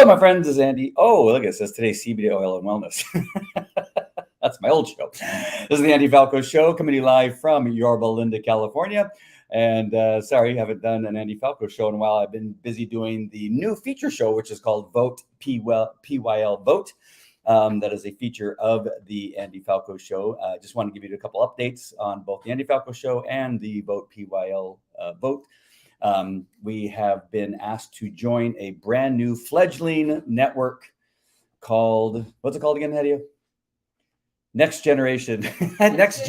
my friends, this is Andy. Oh, look, it says today's CBD oil and wellness. That's my old show. This is the Andy Falco Show, coming to you live from Yorba Linda, California. And sorry, I haven't done an Andy Falco show in a while. I've been busy doing the new feature show, which is called Vote PYL Vote. That is a feature of the Andy Falco Show. Just want to give you a couple updates on both the Andy Falco Show and the Vote PYL Vote. We have been asked to join a brand new fledgling network called, what's it called again, Hedia? Next Generation, Next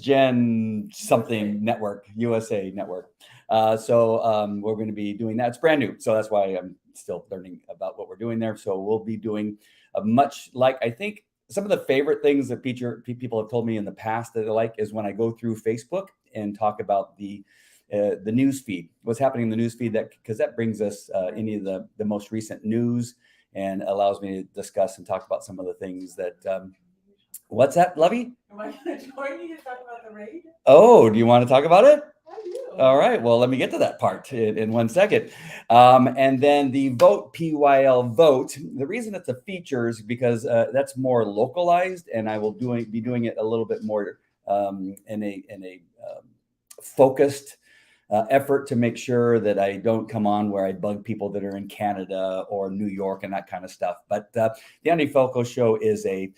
Gen something network, USA network. So we're going to be doing that. It's brand new. So that's why I'm still learning about what we're doing there. So we'll be doing a much like, I think some of the favorite things that people have told me in the past that they like is when I go through Facebook and talk about the news feed, what's happening in the news feed, because that brings us any of the most recent news and allows me to discuss and talk about some of the things that, what's that, Lovey? Am I going to join you to talk about the raid? Oh, do you want to talk about it? I do. All right. Well, let me get to that part in 1 second. And then the Vote PYL Vote. The reason it's a feature is because that's more localized, and I will be doing it a little bit more in a focused effort to make sure that I don't come on where I bug people that are in Canada or New York and that kind of stuff. But the Andy Falco Show is a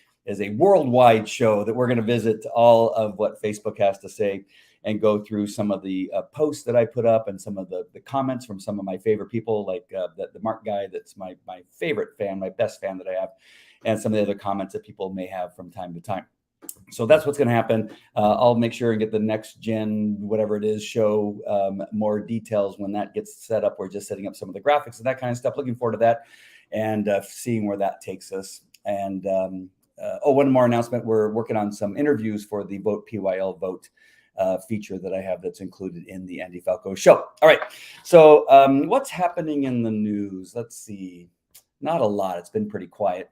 worldwide show that we're going to visit all of what Facebook has to say and go through some of the posts that I put up and some of the comments from some of my favorite people, like the Mark guy, that's my favorite fan, my best fan that I have, and some of the other comments that people may have from time to time. So that's what's going to happen. I'll make sure and get the Next Gen, whatever it is, show more details when that gets set up. We're just setting up some of the graphics and that kind of stuff. Looking forward to that and seeing where that takes us. And one more announcement. We're working on some interviews for the Vote PYL Vote feature that I have that's included in the Andy Falco Show. All right. So what's happening in the news? Let's see. Not a lot. It's been pretty quiet.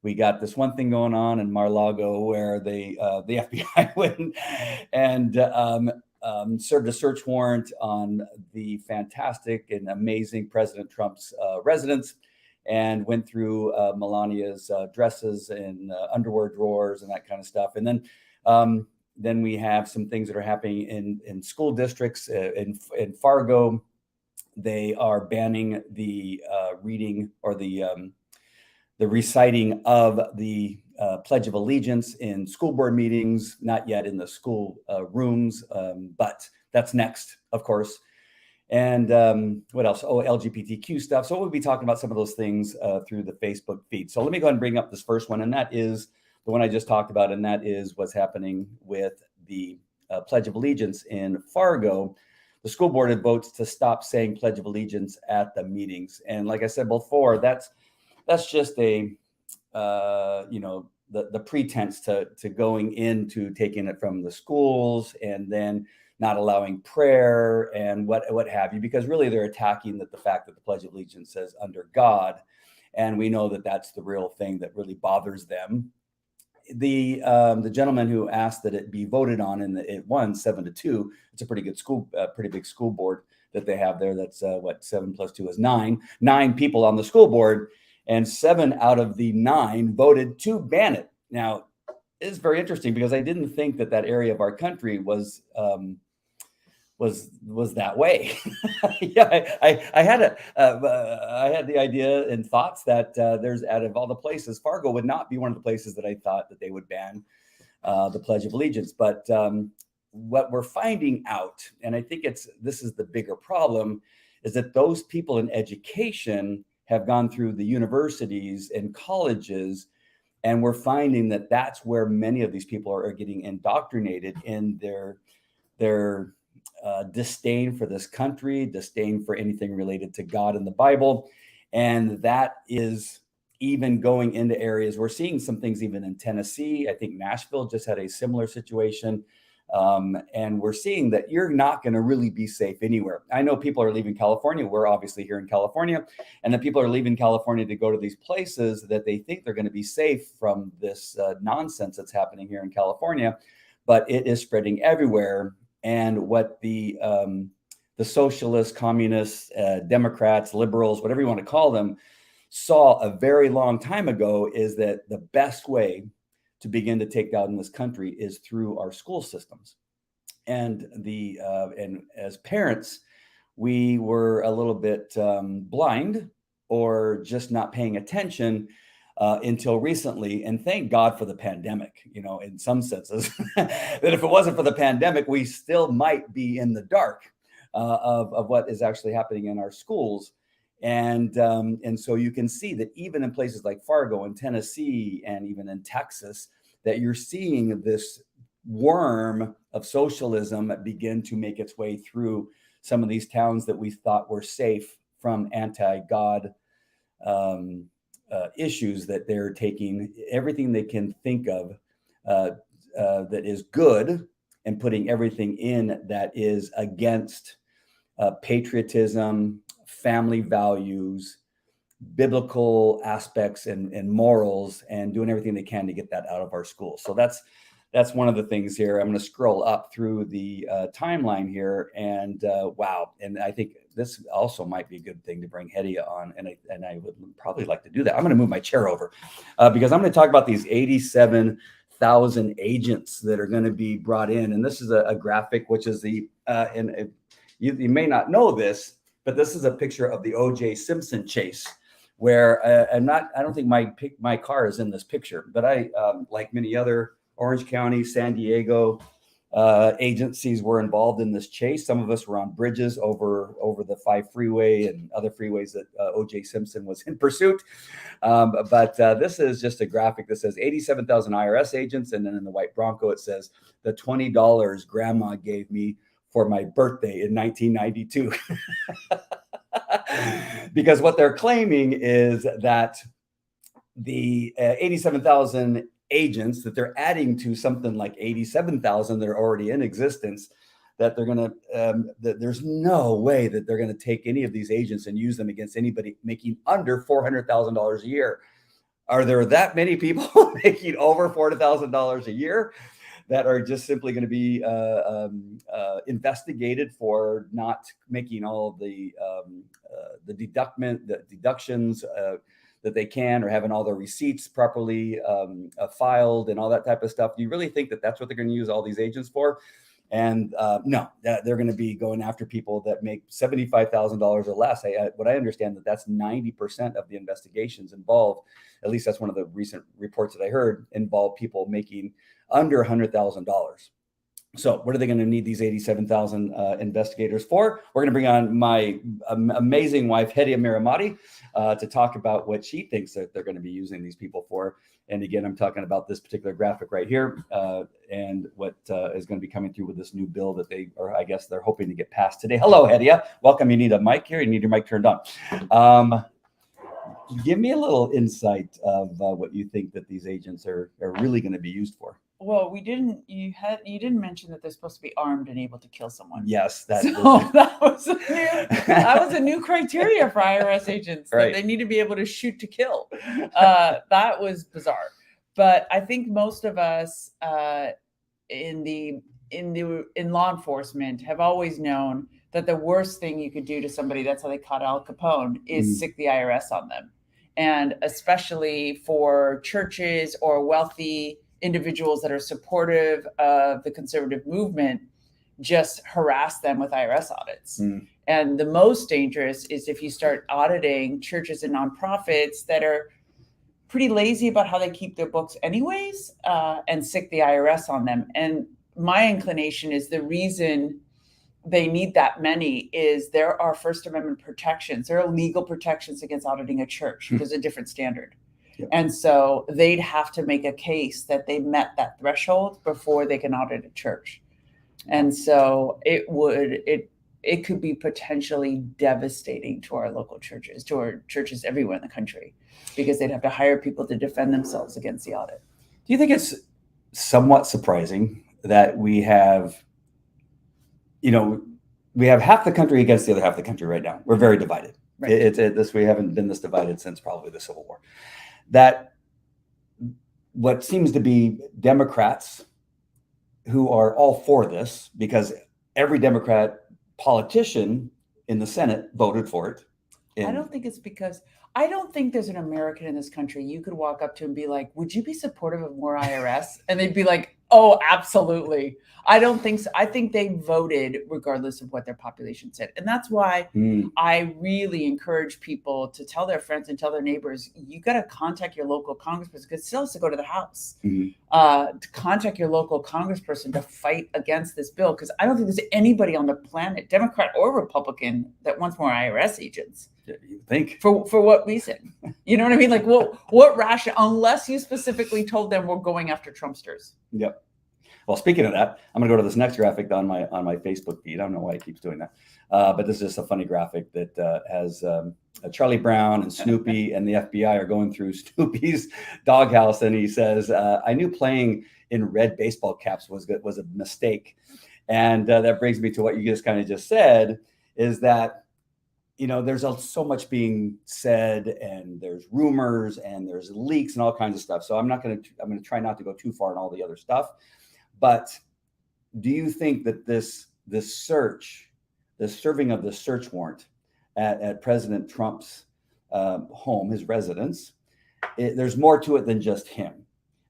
We got this one thing going on in Mar-a-Lago where the FBI went and served a search warrant on the fantastic and amazing President Trump's residence, and went through Melania's dresses and underwear drawers and that kind of stuff. And then we have some things that are happening in school districts in Fargo. They are banning the reading or the reciting of the Pledge of Allegiance in school board meetings, not yet in the school rooms, but that's next, of course. And what else? Oh, LGBTQ stuff. So we'll be talking about some of those things through the Facebook feed. So let me go ahead and bring up this first one, and that is the one I just talked about, and that is what's happening with the Pledge of Allegiance in Fargo. The school board votes to stop saying Pledge of Allegiance at the meetings. And like I said before, that's just a, the pretense to going into taking it from the schools and then not allowing prayer and what have you, because really they're attacking the fact that the Pledge of Allegiance says under God. And we know that that's the real thing that really bothers them. The gentleman who asked that it be voted on, and it won 7-2. It's a pretty good pretty big school board that they have there. That's 7 + 2 is 9. 9 people on the school board. And 7 out of the 9 voted to ban it. Now, it's very interesting because I didn't think that area of our country was that way. Yeah, I had the idea and thoughts that there's, out of all the places, Fargo would not be one of the places that I thought that they would ban the Pledge of Allegiance. But what we're finding out, and I think this is the bigger problem, is that those people in education have gone through the universities and colleges, and we're finding that that's where many of these people are getting indoctrinated in their disdain for this country, disdain for anything related to God and the Bible. And that is even going into areas. We're seeing some things even in Tennessee. I think Nashville just had a similar situation. And we're seeing that you're not going to really be safe anywhere. I know people are leaving California. We're obviously here in California, and the people are leaving California to go to these places that they think they're going to be safe from this nonsense that's happening here in California, but it is spreading everywhere. And what the the socialists, communists, Democrats, liberals, whatever you want to call them, saw a very long time ago is that the best way to begin to take down this country is through our school systems. And and as parents, we were a little bit blind or just not paying attention until recently. And thank God for the pandemic, in some senses, that if it wasn't for the pandemic, we still might be in the dark of what is actually happening in our schools. And so you can see that even in places like Fargo and Tennessee and even in Texas, that you're seeing this worm of socialism begin to make its way through some of these towns that we thought were safe from anti-God issues, that they're taking everything they can think of that is good and putting everything in that is against patriotism, family values, biblical aspects and morals, and doing everything they can to get that out of our schools. So that's one of the things here. I'm going to scroll up through the timeline here, and wow. And I think this also might be a good thing to bring Hedia on, and I would probably like to do that. I'm going to move my chair over because I'm going to talk about these 87,000 agents that are going to be brought in. And this is a graphic, which is you may not know this, but this is a picture of the O.J. Simpson chase, where I don't think my car is in this picture, but I, like many other Orange County, San Diego agencies, were involved in this chase. Some of us were on bridges over the 5 freeway and other freeways that O.J. Simpson was in pursuit. But this is just a graphic that says 87,000 IRS agents. And then in the white Bronco, it says the $20 grandma gave me for my birthday in 1992. Because what they're claiming is that the 87,000 agents that they're adding to something like 87,000 that are already in existence, that they're going to, that there's no way that they're going to take any of these agents and use them against anybody making under $400,000 a year. Are there that many people making over $400,000 a year that are just simply going to be investigated for not making all of the deductions that they can, or having all their receipts properly filed and all that type of stuff? Do you really think that that's what they're going to use all these agents for? And no, they're going to be going after people that make $75,000 or less. What I understand, that's 90% of the investigations involved. At least that's one of the recent reports that I heard, involve people making under $100,000. So what are they going to need these 87,000 investigators for? We're going to bring on my amazing wife, Hedia Miramati, to talk about what she thinks that they're going to be using these people for. And again, I'm talking about this particular graphic right here, and what is going to be coming through with this new bill that I guess they're hoping to get passed today. Hello, Hedia. Welcome. You need a mic here. You need your mic turned on. Give me a little insight of what you think that these agents are really going to be used for. Well, you didn't mention that they're supposed to be armed and able to kill someone. Yes, that was a new criteria for IRS agents. Right. That they need to be able to shoot to kill. That was bizarre. But I think most of us in law enforcement have always known that the worst thing you could do to somebody, that's how they caught Al Capone, is sick the IRS on them. And especially for churches or wealthy individuals that are supportive of the conservative movement, just harass them with IRS audits. And the most dangerous is if you start auditing churches and nonprofits that are pretty lazy about how they keep their books anyways, and sick the IRS on them. And my inclination is the reason they need that many is there are First Amendment protections. There are legal protections against auditing a church. There's a different standard. Yep. And so they'd have to make a case that they met that threshold before they can audit a church. And so it could be potentially devastating to our local churches, to our churches everywhere in the country, because they'd have to hire people to defend themselves against the audit. Do you think it's somewhat surprising that we have half the country against the other half of the country right now? We're very divided. Right. We haven't been this divided since probably the Civil War. That what seems to be Democrats who are all for this, because every Democrat politician in the Senate voted for it. I don't think it's because I don't think there's an American in this country you could walk up to and be like, would you be supportive of more IRS? And they'd be like, oh, absolutely. I don't think so. I think they voted regardless of what their population said. And that's why I really encourage people to tell their friends and tell their neighbors, you got to contact your local congressperson, because it still has to go to the House, to contact your local congressperson to fight against this bill. Because I don't think there's anybody on the planet, Democrat or Republican, that wants more IRS agents. Yeah, you think for what reason? You know what I mean? Like, what ration? Unless you specifically told them we're going after Trumpsters. Yep. Well, speaking of that, I'm going to go to this next graphic on my Facebook feed. I don't know why it keeps doing that, but this is just a funny graphic that has Charlie Brown and Snoopy and the FBI are going through Snoopy's doghouse, and he says, "I knew playing in red baseball caps was a mistake," and that brings me to what you just kind of just said, is that, you know, there's so much being said, and there's rumors, and there's leaks, and all kinds of stuff. So I'm going to try not to go too far in all the other stuff. But do you think that this search, the serving of the search warrant at President Trump's home, his residence, there's more to it than just him?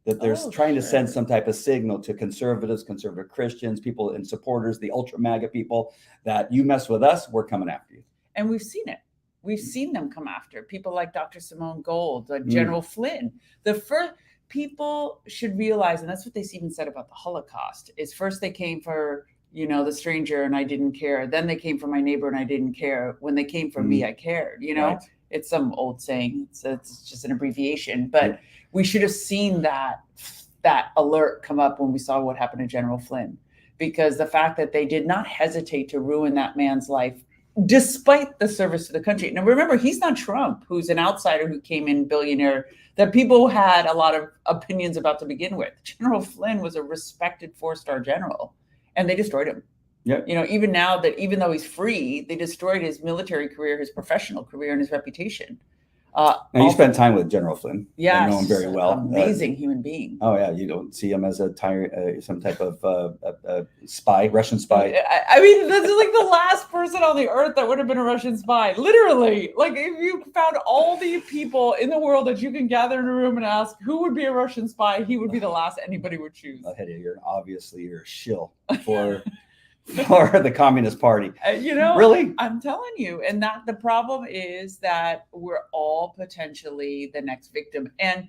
That there's trying to send some type of signal to conservatives, conservative Christians, people and supporters, the ultra MAGA people, that you mess with us, we're coming after you. And we've seen it. We've seen them come after people like Dr. Simone Gold, like General Flynn. The first people should realize, and that's what they even said about the Holocaust, is first they came for, you know, the stranger and I didn't care. Then they came for my neighbor and I didn't care. When they came for me, I cared. You know, right. It's some old saying. It's just an abbreviation. But we should have seen that alert come up when we saw what happened to General Flynn, because the fact that they did not hesitate to ruin that man's life despite the service to the country. Now, remember, he's not Trump, who's an outsider who came in billionaire that people had a lot of opinions about to begin with. General Flynn was a respected 4-star general, and they destroyed him. Yeah. You know, even though he's free, they destroyed his military career, his professional career, and his reputation. Now, you spent time with General Flynn. Yeah, I know him very well. Amazing human being. Oh yeah, you don't see him as a some type of spy, Russian spy. I mean, that's like the last person on the earth that would have been a Russian spy. Literally, like if you found all the people in the world that you can gather in a room and ask who would be a Russian spy, he would be the last anybody would choose. You're a shill for. For the Communist Party. You know, really? I'm telling you. And that the problem is that we're all potentially the next victim. And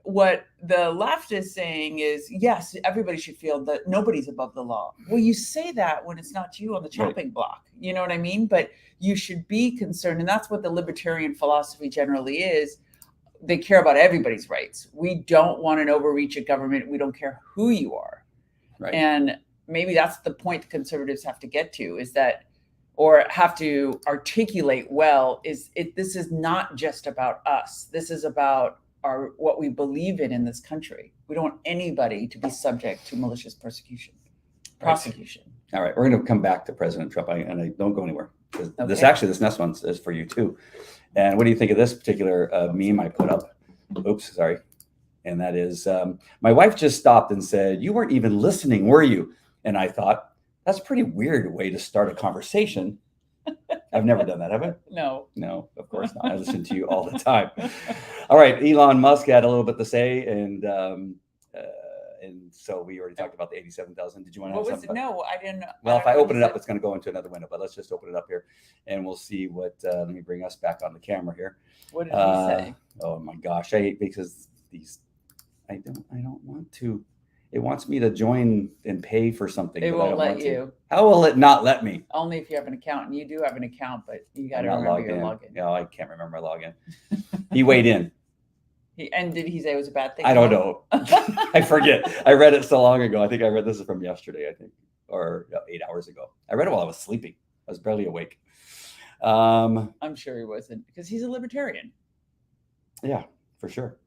what the left is saying is, yes, everybody should feel that nobody's above the law. Well, you say that when it's not you on the chopping block. You know what I mean? But you should be concerned. And that's what the libertarian philosophy generally is. They care about everybody's rights. We don't want an overreach of government. We don't care who you are. Right. And maybe that's the point the conservatives have to get to, is that, or have to articulate well, this is not just about us. This is about what we believe in this country. We don't want anybody to be subject to malicious prosecution. All right, we're going to come back to President Trump, and I don't go anywhere. This next one is for you too. And what do you think of this particular meme I put up? Oops, sorry. And that is, my wife just stopped and said, "You weren't even listening, were you?" And I thought, that's a pretty weird way to start a conversation. I've never done that, have I? No, of course not. I listen to you all the time. All right, Elon Musk had a little bit to say, and so we already talked about the 87,000. Did you want to have something? No, I didn't. Well, if I open it up, it's going to go into another window. But let's just open it up here, and we'll see what. Let me bring us back on the camera here. What did he say? Oh my gosh, I hate because I don't want to. It wants me to join and pay for something. It won't let you. How will it not let me? Only if you have an account. And you do have an account, but you got to remember your login. No, I can't remember my login. He weighed in. And did he say it was a bad thing? I don't know. I forget. I read it so long ago. I think I read this from yesterday, or 8 hours ago. I read it while I was sleeping. I was barely awake. I'm sure he wasn't, because he's a libertarian. Yeah, for sure.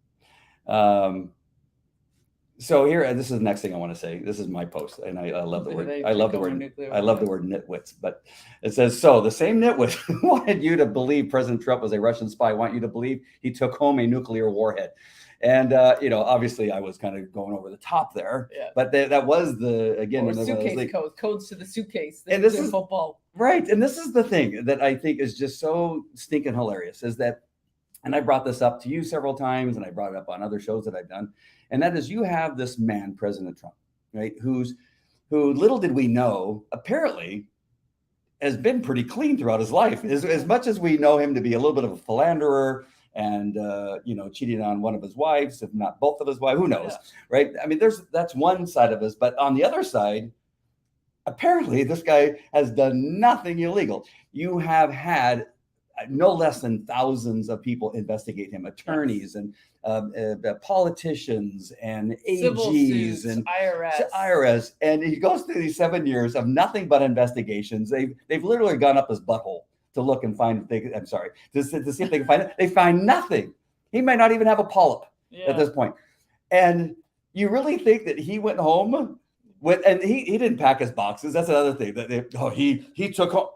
So here, this is the next thing I want to say. This is my post, and I love the word. I love the word nitwits. But it says, so the same nitwit who wanted you to believe President Trump was a Russian spy want you to believe he took home a nuclear warhead. And obviously I was kind of going over the top there, but that was again, or suitcase codes to the suitcase. And this is football. Right. And this is the thing that I think is just so stinking hilarious is that, and I brought this up to you several times, and I brought it up on other shows that I've done, and that is you have this man, President Trump, right, who little did we know, apparently has been pretty clean throughout his life. As much as we know him to be a little bit of a philanderer and, cheating on one of his wives, if not both of his wives, who knows, right? I mean, that's one side of this, but on the other side, apparently this guy has done nothing illegal. You have had no less than thousands of people investigate him, attorneys and politicians and AGs and IRS. And he goes through these 7 years of nothing but investigations. They've literally gone up his butthole to look and find, to see if they can find it. They find nothing. He might not even have a polyp at this point. And you really think that he went home and he didn't pack his boxes. That's another thing that he took home.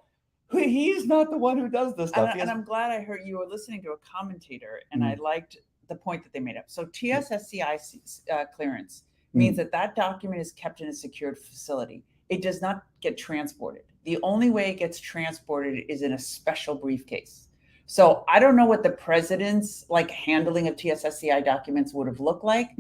He's not the one who does this stuff. And I'm glad I heard you were listening to a commentator, and I liked the point that they made up. So TSSCI clearance means that document is kept in a secured facility. It does not get transported. The only way it gets transported is in a special briefcase. So I don't know what the president's handling of TSSCI documents would have looked like,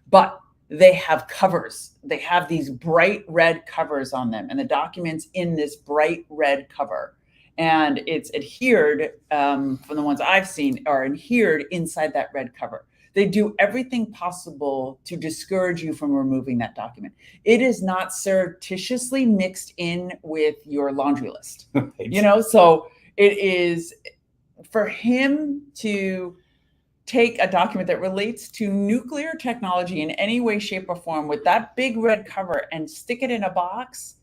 but they have covers. They have these bright red covers on them, and the documents in this bright red cover. And it's adhered, from the ones I've seen, are adhered inside that red cover. They do everything possible to discourage you from removing that document. It is not surreptitiously mixed in with your laundry list. So it is for him to take a document that relates to nuclear technology in any way, shape, or form with that big red cover and stick it in a box.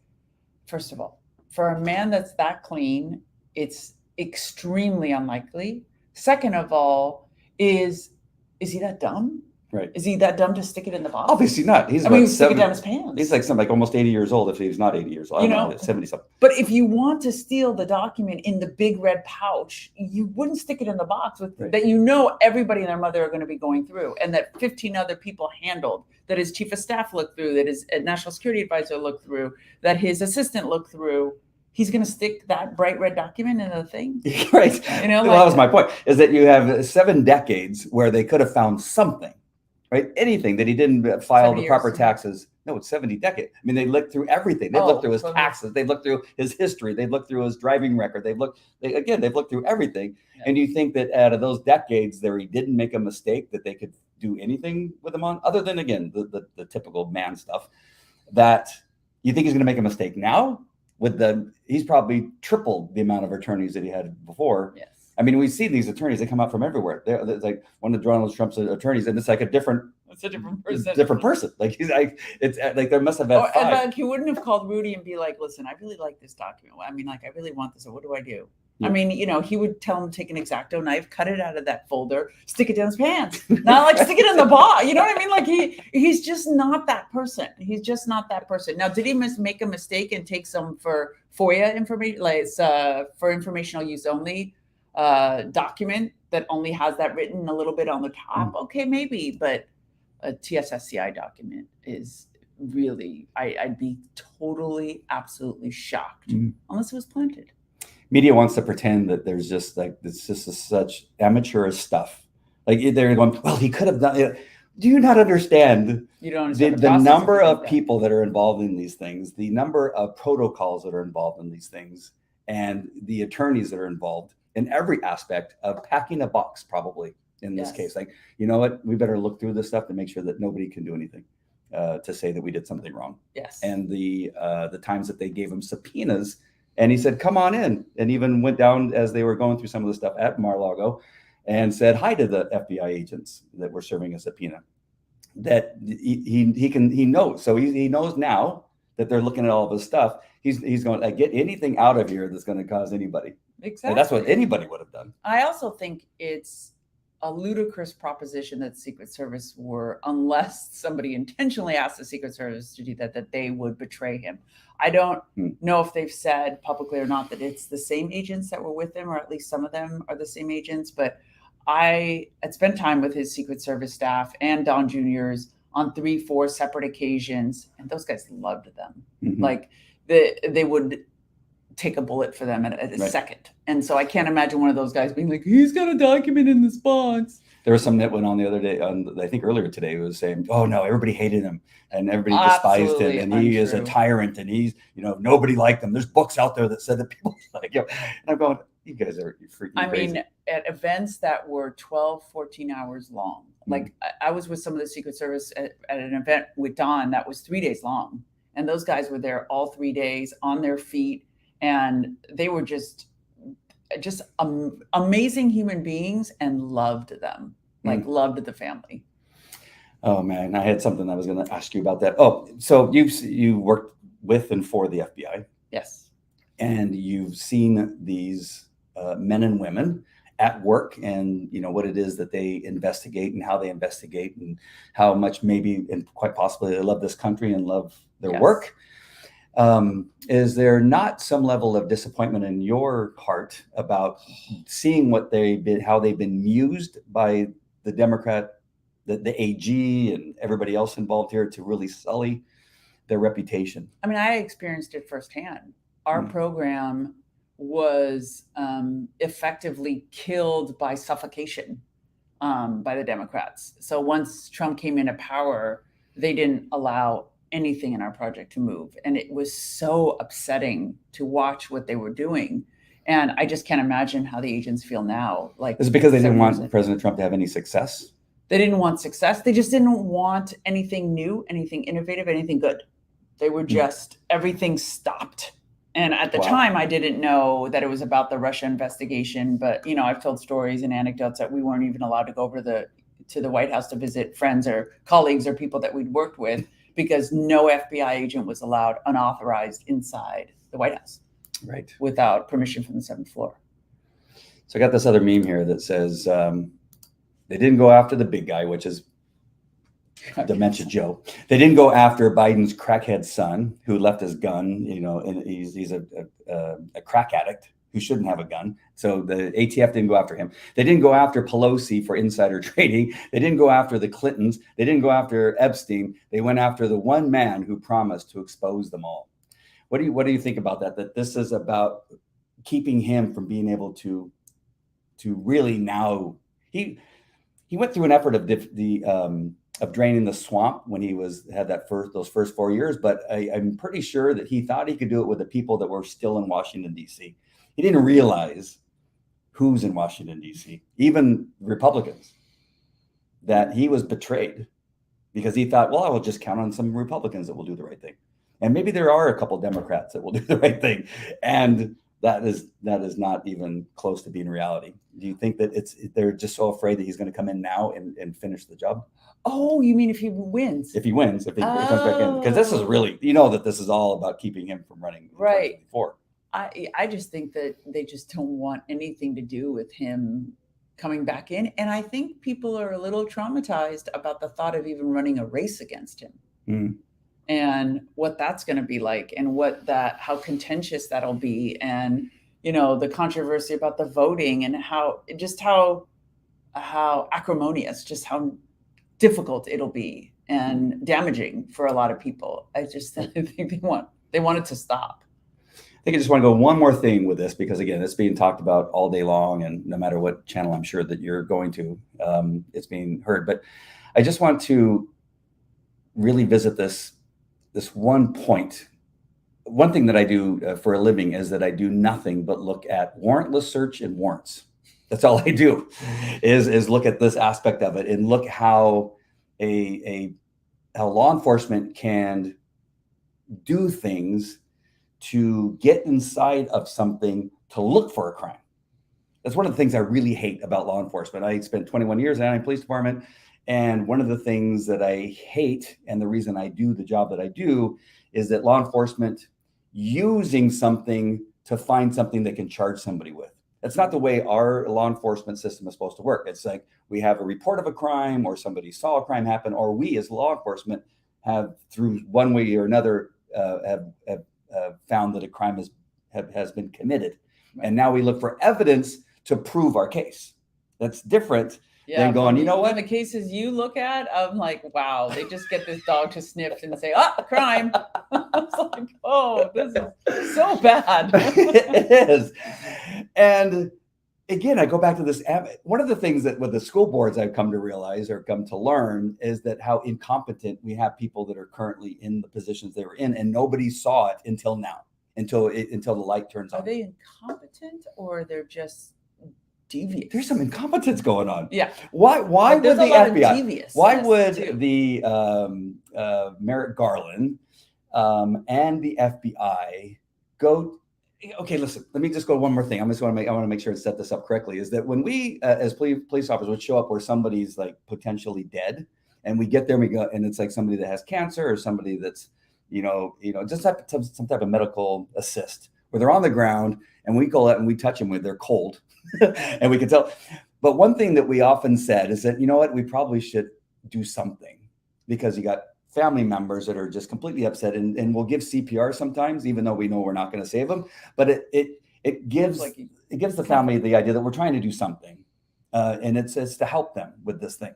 First of all, for a man that's that clean, it's extremely unlikely. Second of all, is he that dumb? Right. Is he that dumb to stick it in the box? Obviously not. He's stick it down his pants. He's like almost 80 years old if he's not 80 years old. I don't know, 70 something. But if you want to steal the document in the big red pouch, you wouldn't stick it in the box that everybody and their mother are going to be going through, and that 15 other people handled, that his chief of staff looked through, that his national security advisor looked through, that his assistant looked through. He's going to stick that bright red document in the thing. Right. Well, that was my point, is that you have 7 decades where they could have found something. Right? Anything that he didn't file the proper taxes. No, it's 70 decades. I mean, they looked through everything. They looked through his taxes. They looked through his history. They looked through his driving record. They've looked through everything. Yeah. And you think that out of those decades there, he didn't make a mistake, that they could do anything with him on, other than, again, the typical man stuff, that you think he's going to make a mistake now he's probably tripled the amount of attorneys that he had before. Yes. I mean, we've seen these attorneys, they come out from everywhere. It's like one of Donald Trump's attorneys, and it's like a different person. Like he's like, it's like there must have been 5. Like he wouldn't have called Rudy and be like, listen, I really like this document. I mean, I really want this. So what do I do? Yeah. I mean, he would tell him to take an X-Acto knife, cut it out of that folder, stick it down his pants. Not stick it in the box. You know what I mean? Like he's just not that person. He's just not that person. Now, did he make a mistake and take some for FOIA information, for informational use only? Document that only has that written a little bit on the top. Okay, maybe, but a TSSCI document is really, I'd be totally, absolutely shocked unless it was planted. Media wants to pretend that there's just it's just such amateurish stuff. Like they're going, well, he could have done it. Do you not understand? You don't understand the number of people that are involved in these things, the number of protocols that are involved in these things, and the attorneys that are involved in every aspect of packing a box, probably in this case. Like, you know what? We better look through this stuff to make sure that nobody can do anything to say that we did something wrong. Yes. And the times that they gave him subpoenas, and he said, come on in, and even went down as they were going through some of the stuff at Mar-a-Lago and said hi to the FBI agents that were serving a subpoena. That he knows. So he knows now that they're looking at all of his stuff. He's going to get anything out of here that's going to cause anybody. Exactly. And that's what anybody would have done. I also think it's a ludicrous proposition that Secret Service unless somebody intentionally asked the Secret Service to do that they would betray him. I don't know if they've said publicly or not that it's the same agents that were with him, or at least some of them are the same agents, but I had spent time with his Secret Service staff and Don Jr.'s on 3-4 separate occasions, and those guys loved them. Mhm. Like they would take a bullet for them at a Right. second. And so I can't imagine one of those guys being like, he's got a document in this box. There was something that went on the other day, I think earlier today, was saying, oh no, everybody hated him and everybody despised Absolutely him, and he is a untrue. tyrant, and he's, nobody liked him. There's books out there that said that people like, and I'm going, you guys are freaking crazy. mean, at events that were 12, 14 hours long, like I was with some of the Secret Service at an event with Don that was 3 days long. And those guys were there all 3 days on their feet. And they were just amazing human beings, and loved them, like loved the family. Oh man, I had something I was going to ask you about that. Oh, so you worked with and for the FBI. Yes. And you've seen these men and women at work, and what it is that they investigate and how they investigate, and how much maybe and quite possibly they love this country and love their work. Is there not some level of disappointment in your heart about seeing how they've been used by the Democrat, the AG, and everybody else involved here to really sully their reputation? I mean, I experienced it firsthand. Our program was effectively killed by suffocation by the Democrats. So once Trump came into power, they didn't allow anything in our project to move. And it was so upsetting to watch what they were doing. And I just can't imagine how the agents feel now. Like, is it because they didn't want President Trump to have any success? They didn't want success. They just didn't want anything new, anything innovative, anything good. They were just, everything stopped. And at the time, I didn't know that it was about the Russia investigation. But, I've told stories and anecdotes that we weren't even allowed to go over to the White House to visit friends or colleagues or people that we'd worked with, because no FBI agent was allowed unauthorized inside the White House. Right. Without permission from the 7th floor. So I got this other meme here that says they didn't go after the big guy, which is Dementia Joe. They didn't go after Biden's crackhead son who left his gun, and he's a crack addict who shouldn't have a gun. So the ATF didn't go after him. They didn't go after Pelosi for insider trading. They didn't go after the Clintons. They didn't go after Epstein. They went after the one man who promised to expose them all. What do you think about that? That this is about keeping him from being able to really now he went through an effort of draining the swamp when he had those first 4 years, but I'm pretty sure that he thought he could do it with the people that were still in Washington, D.C. He didn't realize who's in Washington, D.C., even Republicans, that he was betrayed, because he thought, well, I will just count on some Republicans that will do the right thing. And maybe there are a couple Democrats that will do the right thing. And that is not even close to being reality. Do you think that they're just so afraid that he's going to come in now and finish the job? Oh, you mean if he wins? If he comes back in. Because this is really, that this is all about keeping him from running. Right. Before. I just think that they just don't want anything to do with him coming back in. And I think people are a little traumatized about the thought of even running a race against him. And what that's going to be like, and how contentious that'll be. And, the controversy about the voting, and how acrimonious, just how difficult it'll be and damaging for a lot of people. I think they want it to stop. I think I just want to go one more thing with this, because again, it's being talked about all day long, and no matter what channel I'm sure that you're going to, it's being heard. But I just want to really visit this one point. One thing that I do for a living is that I do nothing but look at warrantless search and warrants. That's all I do is look at this aspect of it, and look how how law enforcement can do things to get inside of something to look for a crime. That's one of the things I really hate about law enforcement. I spent 21 years in the Anaheim Police Department, and one of the things that I hate, and the reason I do the job that I do, is that law enforcement using something to find something they can charge somebody with. That's not the way our law enforcement system is supposed to work. It's like we have a report of a crime, or somebody saw a crime happen, or we as law enforcement have, through one way or another, have found that a crime has been committed. And now we look for evidence to prove our case. That's different Yeah, than going, from you know from what? the cases you look at, I'm like, wow, they just get this dog to sniff and say, "Ah, crime." I was like, oh, this is so bad. It is. And again, I go back to this. One of the things that with the school boards I've come to realize or come to learn is that how incompetent we have people that are currently in the positions they were in, and nobody saw it until now, until the light turns Are on. they incompetent or they're just devious? There's some incompetence going on. Yeah. Why But would there's the a lot of FBI? deviousness Why would too. the Merrick Garland and the FBI go? Okay, listen. Let me just go one more thing. I want to make sure and set this up correctly. Is that when we, as police officers, would show up where somebody's like potentially dead, and we get there, and we go, and it's like somebody that has cancer or somebody that's, just some type of medical assist, where they're on the ground, and we go out and we touch them when they're cold, and we can tell. But one thing that we often said is that, you know what, we probably should do something, because you got family members that are just completely upset, and we'll give CPR sometimes, even though we know we're not going to save them. But it gives the family the idea that we're trying to do something, and it's to help them with this thing.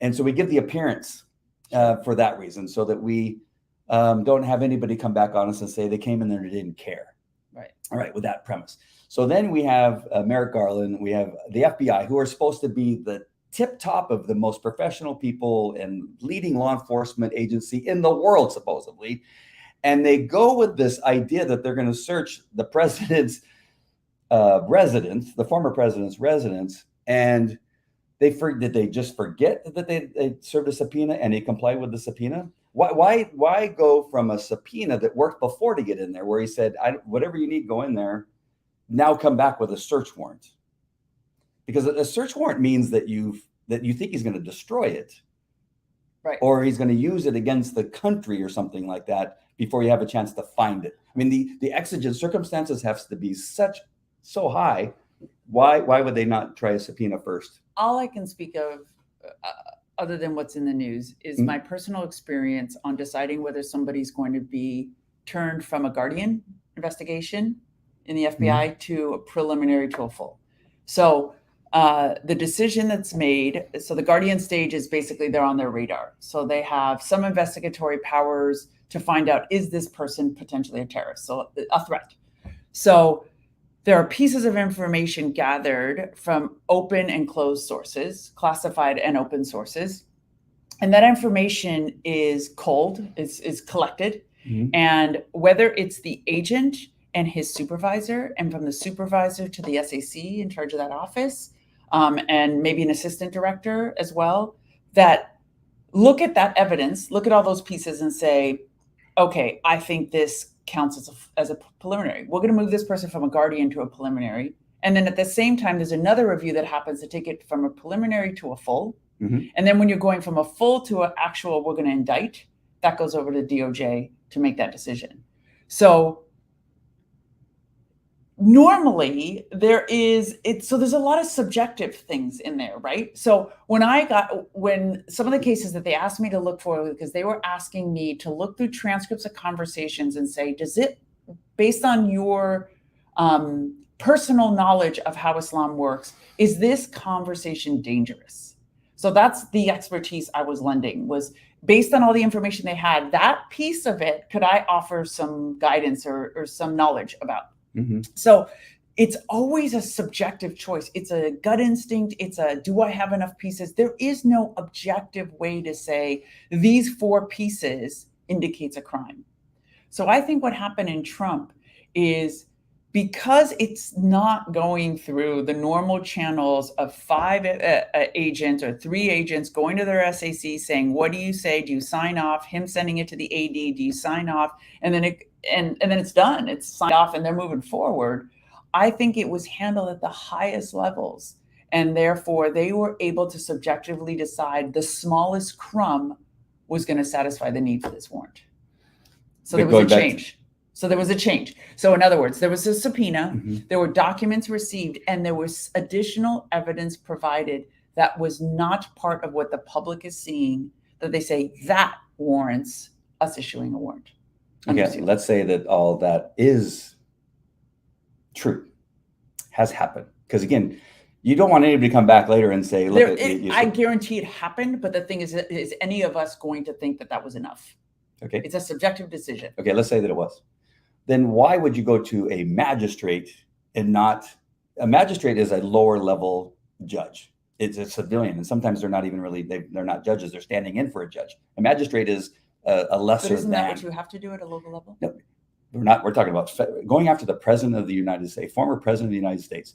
And so we give the appearance for that reason, so that we don't have anybody come back on us and say they came in there and didn't care. Right. All right, with that premise. So then we have Merrick Garland, we have the FBI, who are supposed to be the tip top of the most professional people and leading law enforcement agency in the world, supposedly. And they go with this idea that they're going to search the president's residence, the former president's residence. And did they just forget that they served a subpoena and he complied with the subpoena? Why go from a subpoena that worked before to get in there, where he said, whatever you need, go in there, now come back with a search warrant? Because a search warrant means that you think he's going to destroy it, right, or he's going to use it against the country or something like that before you have a chance to find it. I mean, the exigent circumstances have to be so high. Why would they not try a subpoena first? All I can speak of, other than what's in the news, is my personal experience on deciding whether somebody's going to be turned from a guardian investigation in the FBI to a preliminary to a full. So the decision that's made, so the guardian stage is basically they're on their radar. So they have some investigatory powers to find out, is this person potentially a terrorist, so a threat? So there are pieces of information gathered from open and closed sources, classified and open sources. And that information is culled, is collected. And whether it's the agent and his supervisor, and from the supervisor to the SAC in charge of that office, and maybe an assistant director as well, that look at that evidence, look at all those pieces and say, okay, I think this counts as a preliminary. We're going to move this person from a guardian to a preliminary. And then at the same time, there's another review that happens to take it from a preliminary to a full. And then when you're going from a full to an actual, we're going to indict, that goes over to DOJ to make that decision. So normally there's a lot of subjective things in there, right? So when some of the cases that they asked me to look for, because they were asking me to look through transcripts of conversations and say, does it, based on your personal knowledge of how Islam works, is this conversation dangerous? So that's the expertise I was lending, was based on all the information they had, that piece of it, could I offer some guidance or some knowledge about? So it's always a subjective choice. It's a gut instinct. Do I have enough pieces? There is no objective way to say these 4 pieces indicates a crime. So I think what happened in Trump is, because it's not going through the normal channels of 5 agents or 3 agents going to their SAC saying, what do you say? Do you sign off? Him sending it to the AD, do you sign off? And then it's done. It's signed off and they're moving forward. I think it was handled at the highest levels. And therefore, they were able to subjectively decide the smallest crumb was going to satisfy the need for this warrant. So there was a change. So in other words, there was a subpoena, there were documents received, and there was additional evidence provided that was not part of what the public is seeing, that they say that warrants us issuing a warrant. Okay, let's say that all that is true, has happened. Because again, You don't want anybody to come back later and say, look, I guarantee it happened. But the thing is any of us going to think that was enough? Okay. It's a subjective decision. Okay, let's say that it was. Then why would you go to a magistrate and not, a magistrate is a lower level judge. It's a civilian. And sometimes they're not even really, they're not judges. They're standing in for a judge. A magistrate is a lesser But isn't than. that what you have to do at a local level? No, we're talking about going after the president of the United States, former president of the United States.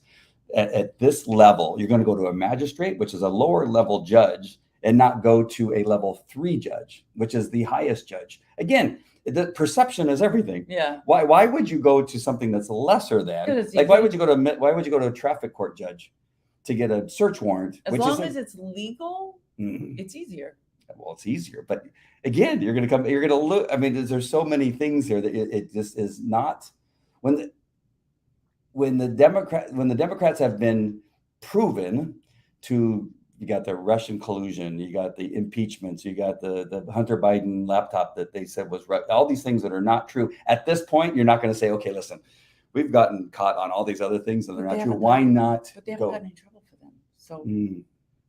At this level, you're going to go to a magistrate, which is a lower level judge, and not go to a level 3 judge, which is the highest judge. Again, the perception is everything. Yeah. Why would you go to something that's lesser than? Like, why would you go to a traffic court judge to get a search warrant? As long as it's legal, it's easier. Well, it's easier, but again, you're going to look. I mean, there's so many things here that it just is not. When the Democrats have been proven to, you got the Russian collusion, you got the impeachments, you got the Hunter Biden laptop that they said was right, all these things that are not true. At this point, you're not going to say, okay, listen, we've gotten caught on all these other things and they're not true. Why not? But they haven't gotten in trouble for them. So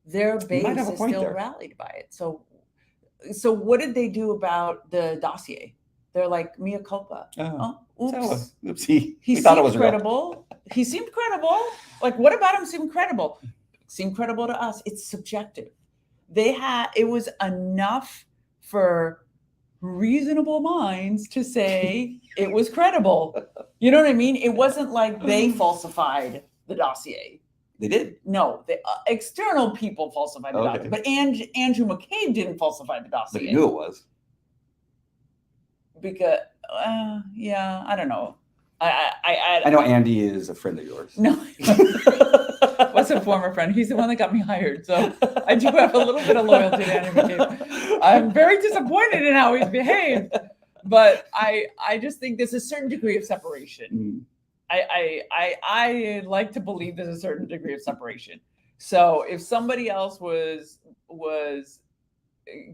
their base is still rallied by it. So what did they do about the dossier? They're like, mea culpa. Oops. Oopsie. He seemed credible. He seemed credible. Like, what about him seemed credible? Seemed credible to us. It's subjective. It was enough for reasonable minds to say it was credible. You know what I mean? It wasn't like they falsified the dossier. They did. No, the external people falsified the dossier. But Andrew McCabe didn't falsify the dossier. But he knew it was. Because, I don't know. I know Andy is a friend of yours. No. What's a former friend? He's the one that got me hired. So I do have a little bit of loyalty to Andy McCabe. I'm very disappointed in how he's behaved. But I just think there's a certain degree of separation. I like to believe there's a certain degree of separation. So if somebody else was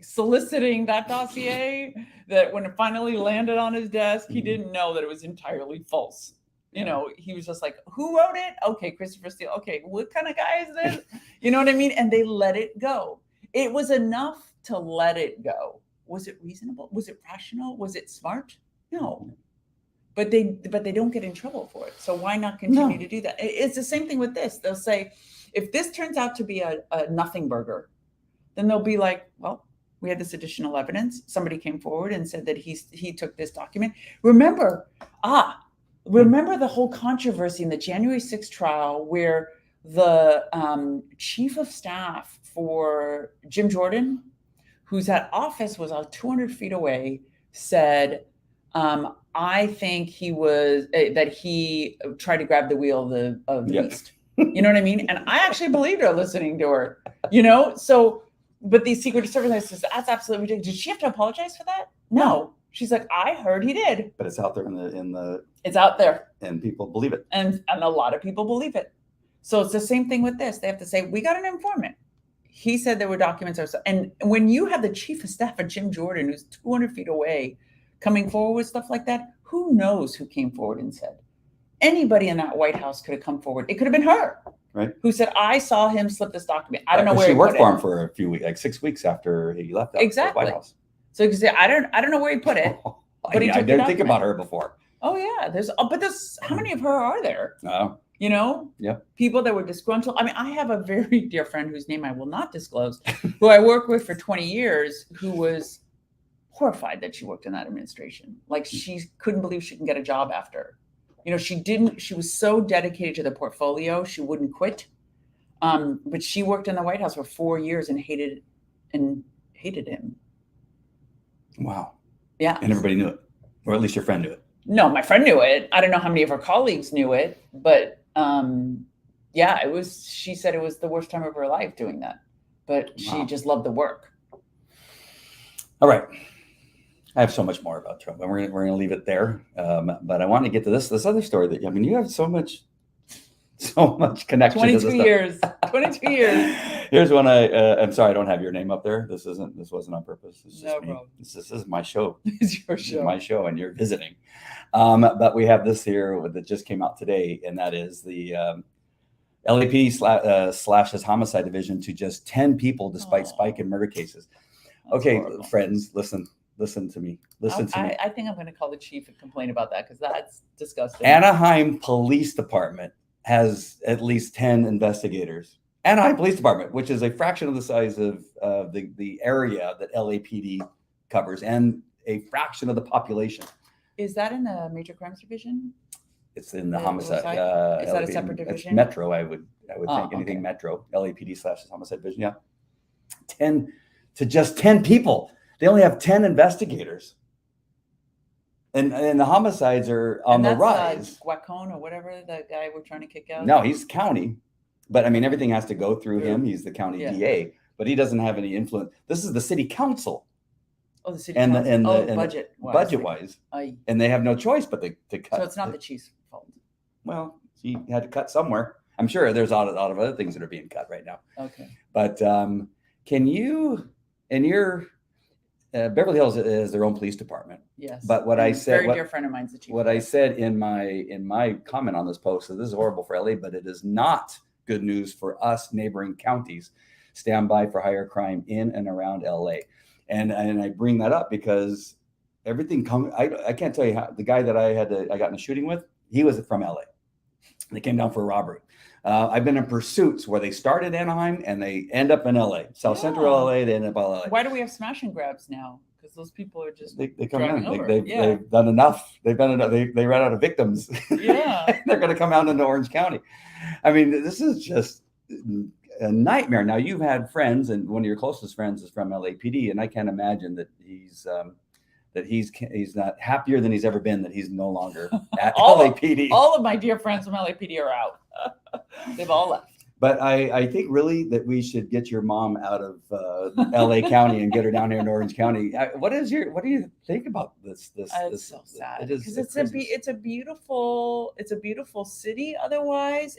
soliciting that dossier, that when it finally landed on his desk, he didn't know that it was entirely false. You know, he was just like, who wrote it? Okay, Christopher Steele. Okay, what kind of guy is this? You know what I mean? And they let it go. It was enough to let it go. Was it reasonable? Was it rational? Was it smart? No. But they don't get in trouble for it. So why not continue to do that? It's the same thing with this. They'll say, if this turns out to be a nothing burger, then they'll be like, well, we had this additional evidence. Somebody came forward and said that he took this document. Remember the whole controversy in the January 6th trial where the chief of staff for Jim Jordan, whose office was 200 feet away, said, I think he was that he tried to grab the wheel of the beast. You know what I mean? And I actually believed her listening to her. You know, so. But these Secret Service says that's absolutely ridiculous. Did she have to apologize for that? No. She's like, I heard he did. But it's out there in the. It's out there, and people believe it, and a lot of people believe it. So it's the same thing with this. They have to say, we got an informant. He said there were documents. And when you have the chief of staff of Jim Jordan, who's 200 feet away, coming forward with stuff like that, who knows who came forward and said? Anybody in that White House could have come forward. It could have been her. Right. Who said, I saw him slip this document. I don't know where she worked for him for a few weeks, like 6 weeks after he left the White House. So you can say, I don't know where he put it. But I didn't think about her before. Oh yeah. There's how many of her are there? Oh. You know? Yeah. People that were disgruntled. I mean, I have a very dear friend whose name I will not disclose, who I worked with for 20 years, who was horrified that she worked in that administration. Like she couldn't believe she can get a job after. You know, she was so dedicated to the portfolio, she wouldn't quit. But she worked in the White House for 4 years and hated him. Wow. Yeah. And everybody knew it, or at least your friend knew it. No, my friend knew it. I don't know how many of her colleagues knew it, but she said it was the worst time of her life doing that, but she just loved the work. All right. I have so much more about Trump, and we're going to leave it there. But I want to get to this other story that, I mean, you have so much connection. 22 years. 22 years. Here's one. I'm sorry, I don't have your name up there. This wasn't on purpose. It's just no me. problem. This is my show. It's your show. It's my show, and you're visiting. But we have this here that just came out today, and that is the LAPD slashes homicide division to just 10 people despite spike in murder cases. That's Okay, horrible. friends, listen to me. Listen to me. I think I'm going to call the chief and complain about that because that's disgusting. Anaheim Police Department has at least 10 investigators. Anaheim Police Department, which is a fraction of the size of the area that LAPD covers and a fraction of the population. Is that in the Major Crimes Division? It's in the homicide. Is that a separate division? It's Metro, I would think. Anything okay. Metro, LAPD / homicide division. Yeah, 10 to just 10 people. They only have 10 investigators, and the homicides are on the rise. Guacon or whatever, the guy we're trying to kick out. No, he's county, but I mean everything has to go through him. He's the county DA, but he doesn't have any influence. This is the city council. Oh, the city council. Budget wise, and they have no choice but to cut. So it's not the chief's fault. Well, he had to cut somewhere. I'm sure there's a lot of other things that are being cut right now. Okay. But can you, and your Beverly Hills has their own police department. Yes. But what I said, very dear friend of mine's the chief. What I said in my comment on this post is this is horrible for LA, but it is not good news for us neighboring counties. Stand by for higher crime in and around LA. And I bring that up because everything I can't tell you how the guy that I got in a shooting with, he was from LA. They came down for a robbery. I've been in pursuits where they start in Anaheim and they end up in LA, South Central LA. They end up in LA. Why do we have smash and grabs now? Because those people are just they come in. over. They've done enough. They've done enough. They ran out of victims. Yeah, they're going to come out into Orange County. I mean, this is just a nightmare. Now you've had friends, and one of your closest friends is from LAPD, and I can't imagine that he's not happier than he's ever been that he's no longer at LAPD. All of my dear friends from LAPD are out. They've all left. But I think really that we should get your mom out of LA County and get her down here in Orange County. What do you think about this? It's so sad because it's a beautiful city. Otherwise,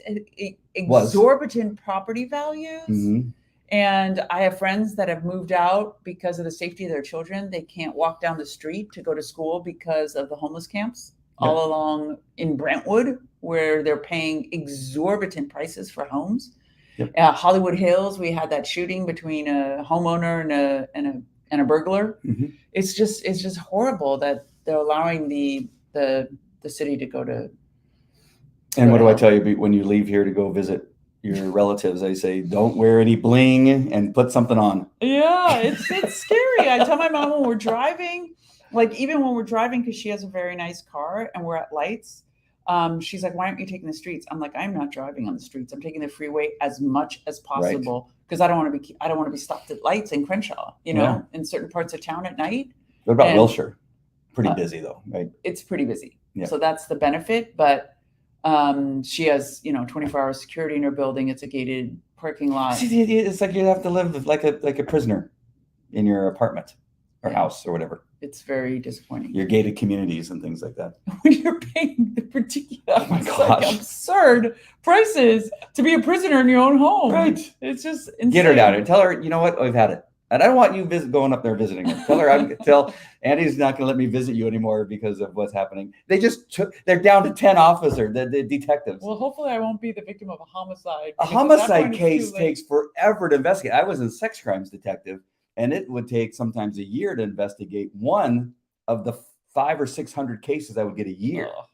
exorbitant property values. Mm-hmm. And I have friends that have moved out because of the safety of their children. They can't walk down the street to go to school because of the homeless camps all along in Brentwood, where they're paying exorbitant prices for homes. Yep. Hollywood Hills, we had that shooting between a homeowner and a burglar. Mm-hmm. It's just horrible that they're allowing the city to go to. And what do I tell you when you leave here to go visit your relatives? I say, don't wear any bling and put something on. Yeah, it's scary. I tell my mom when we're driving, like even when we're driving, because she has a very nice car and we're at lights, she's like, why aren't you taking the streets? I'm like, I'm not driving on the streets. I'm taking the freeway as much as possible because I don't want to be stopped at lights in Crenshaw, in certain parts of town at night. What about Wilshire? Pretty busy though, right? It's pretty busy. Yeah. So that's the benefit. But she has, 24-hour security in her building. It's a gated parking lot. It's like you have to live like a prisoner in your apartment or house or whatever. It's very disappointing. Your gated communities and things like that. When you're paying the particular absurd prices to be a prisoner in your own home. Right. It's just insane. Get her down here. Tell her, you know what? We've had it. And I don't want you going up there visiting her. Tell Andy's not going to let me visit you anymore because of what's happening. They're down to 10 officers, the detectives. Well, hopefully I won't be the victim of a homicide. A homicide case takes forever to investigate. I was a sex crimes detective, and it would take sometimes a year to investigate one of the 500 or 600 cases I would get a year. Oh.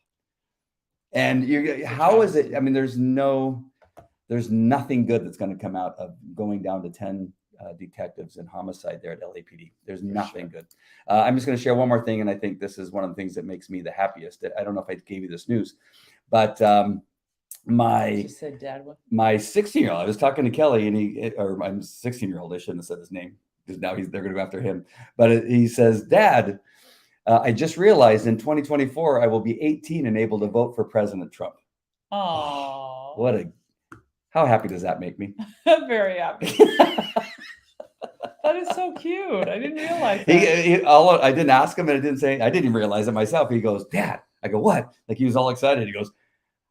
And how is it? I mean, there's nothing good that's going to come out of going down to 10 detectives in homicide there at LAPD. There's nothing good. I'm just going to share one more thing, and I think this is one of the things that makes me the happiest. I don't know if I gave you this news, but my 16-year-old, I was talking to Kelly, and my 16-year-old, I shouldn't have said his name because now they're going to go after him. But he says, Dad, I just realized in 2024 I will be 18 and able to vote for President Trump. Oh, how happy does that make me? Very happy. That is so cute. I didn't realize that. I didn't ask him, and I didn't even realize it myself. He goes, Dad. I go, what? Like he was all excited. He goes,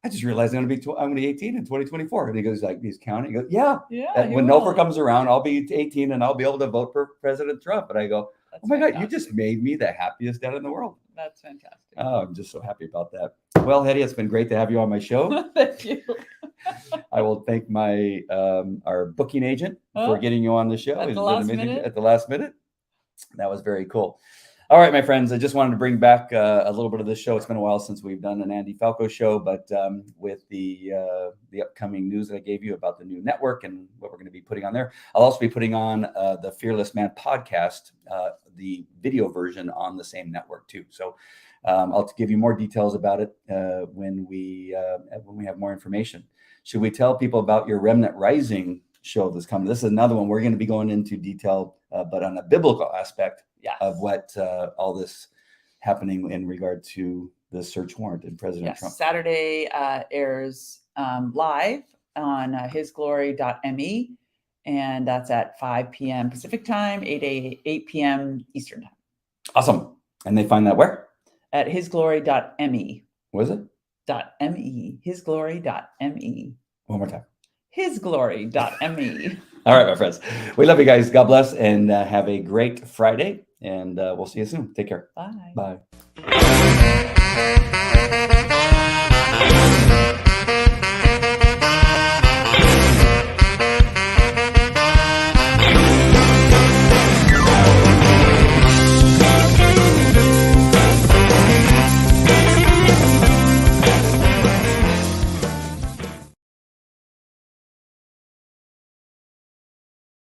I just realized I'm going to be 18 in 2024. And he goes, he's counting. He goes, yeah. When November comes around, I'll be 18 and I'll be able to vote for President Trump. And I go, that's oh my fantastic. God, you just made me the happiest dad in the world. That's fantastic. Oh, I'm just so happy about that. Well, Hetty, it's been great to have you on my show. Thank you. I will thank my our booking agent for Oh, getting you on the show. at He's the been last amazing minute? at the last minute. That was very cool. All right, my friends, I just wanted to bring back a little bit of this show. It's been a while since we've done an Andy Falco show, but with the upcoming news that I gave you about the new network and what we're going to be putting on there, I'll also be putting on the Fearless Man podcast, the video version on the same network too. So I'll give you more details about it when we have more information. Should we tell people about your Remnant Rising show that's coming? This is another one we're going to be going into detail, but on a biblical aspect of what all this happening in regard to the search warrant and President Trump. Saturday airs live on hisglory.me, and that's at 5 p.m. Pacific time, 8 p.m. Eastern time. Awesome. And they find that where? At hisglory.me. What is it? .me. Hisglory.me. One more time. Hisglory.me. All right, my friends. We love you guys. God bless, and have a great Friday. And we'll see you soon. Take care. Bye. Bye.